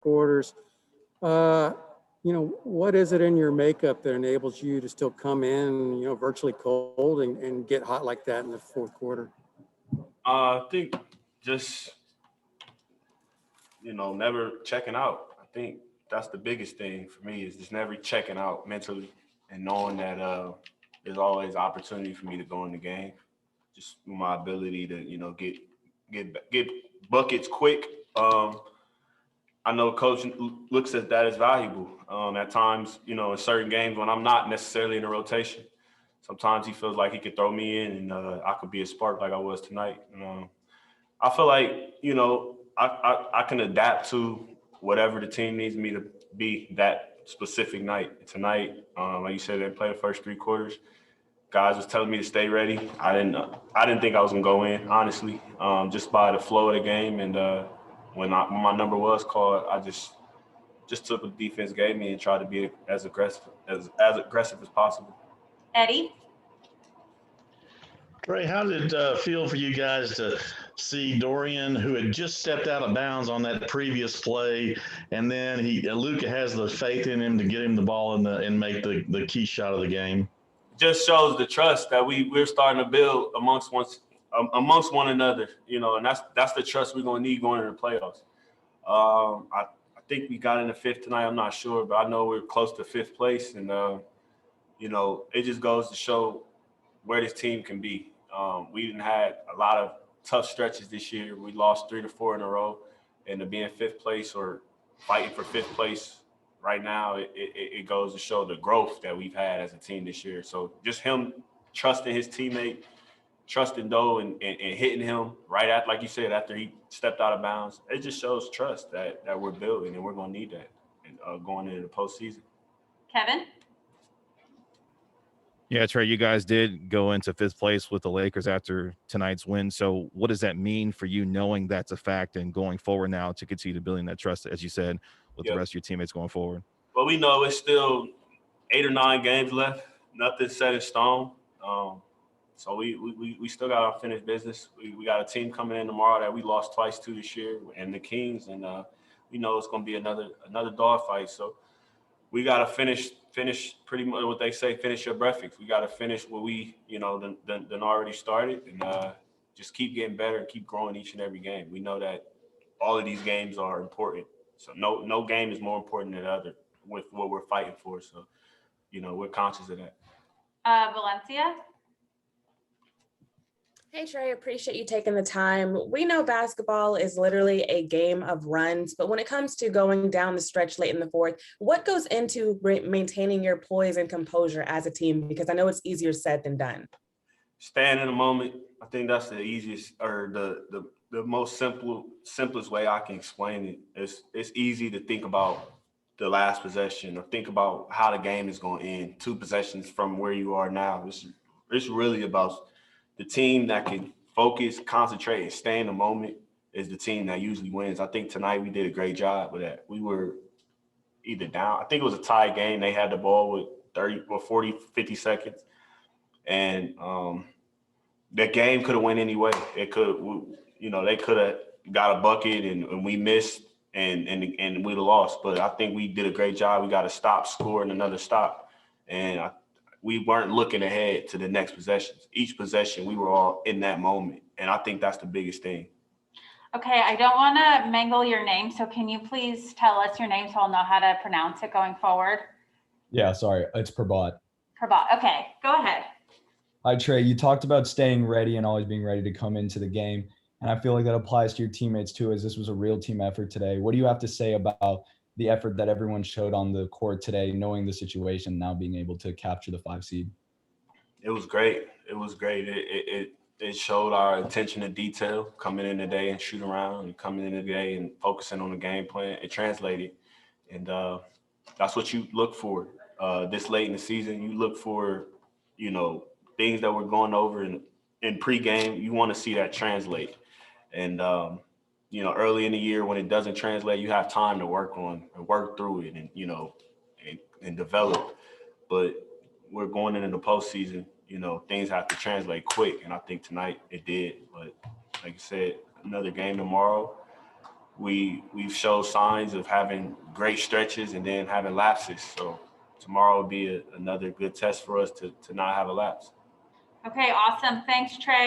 quarters. What is it in your makeup that enables you to still come in, virtually cold and get hot like that in the fourth quarter? I think just, never checking out. I think that's the biggest thing for me is just never checking out mentally and knowing that there's always opportunity for me to go in the game. Just my ability to, get buckets quick. I know coach looks at that as valuable. At times, in certain games when I'm not necessarily in the rotation, sometimes he feels like he could throw me in and I could be a spark like I was tonight. I feel like, I can adapt to whatever the team needs me to be that specific night. Tonight, like you said, they played the first 3 quarters. Guys was telling me to stay ready. I didn't think I was gonna go in, honestly, just by the flow of the game. And when my number was called, I just took what the defense gave me and tried to be as aggressive as possible. Eddie? Trey, how did it feel for you guys to see Dorian, who had just stepped out of bounds on that previous play, and then Luka has the faith in him to get him the ball and make the key shot of the game? Just shows the trust that we're starting to build amongst one another, and that's the trust we're going to need going into the playoffs. I think we got in the 5th tonight. I'm not sure, but I know we're close to 5th place, and it just goes to show where this team can be. We didn't have a lot of tough stretches this year. We lost 3 to 4 in a row, and to be in 5th place or fighting for 5th place right now, it goes to show the growth that we've had as a team this year. So just him trusting his teammate, trusting Doe and hitting him right after, like you said, after he stepped out of bounds, it just shows trust that we're building, and we're going to need that going into the postseason. Kevin? Yeah, Trey, you guys did go into 5th place with the Lakers after tonight's win. So what does that mean for you knowing that's a fact and going forward now to continue to building that trust, as you said, with the rest of your teammates going forward? Well, we know it's still 8 or 9 games left. Nothing set in stone. So we still got unfinished business. We got a team coming in tomorrow that we lost twice to this year, and the Kings, and we know it's going to be another dogfight. So we got to finish pretty much what they say, finish your breakfast. We got to finish what we, done already started, and just keep getting better and keep growing each and every game. We know that all of these games are important. So no game is more important than the other with what we're fighting for. So, we're conscious of that. Valencia? Hey, Trey, appreciate you taking the time. We know basketball is literally a game of runs, but when it comes to going down the stretch late in the fourth, what goes into maintaining your poise and composure as a team? Because I know it's easier said than done. Stand in the moment. I think that's the easiest, or the most simplest way I can explain it. It's easy to think about the last possession or think about how the game is going to end 2 possessions from where you are now. It's really about the team that can focus, concentrate, and stay in the moment is the team that usually wins. I think tonight we did a great job with that. We were either down. I think it was a tie game. They had the ball with 30 or 40, 50 seconds. And the game could have went any way. It could, they could have got a bucket and we missed and we'd have lost. But I think we did a great job. We got a stop, score, and another stop. And we weren't looking ahead to the next possessions. Each possession, we were all in that moment. And I think that's the biggest thing. Okay, I don't want to mangle your name, so can you please tell us your name so I'll know how to pronounce it going forward? Yeah, sorry. It's Prabhat. Prabhat. Okay, go ahead. Hi, Trey. You talked about staying ready and always being ready to come into the game. And I feel like that applies to your teammates too, as this was a real team effort today. What do you have to say about the effort that everyone showed on the court today, knowing the situation, now being able to capture the 5 seed? It was great. It showed our attention to detail, coming in today and shooting around, and coming in today and focusing on the game plan. It translated. And that's what you look for this late in the season. You look for, things that we're going over in pregame. You want to see that translate. And, early in the year when it doesn't translate, you have time to work through it and develop. But we're going into the postseason, things have to translate quick. And I think tonight it did. But like I said, another game tomorrow. we've showed signs of having great stretches and then having lapses. So tomorrow will be another good test for us to not have a lapse. Okay, awesome. Thanks, Trey.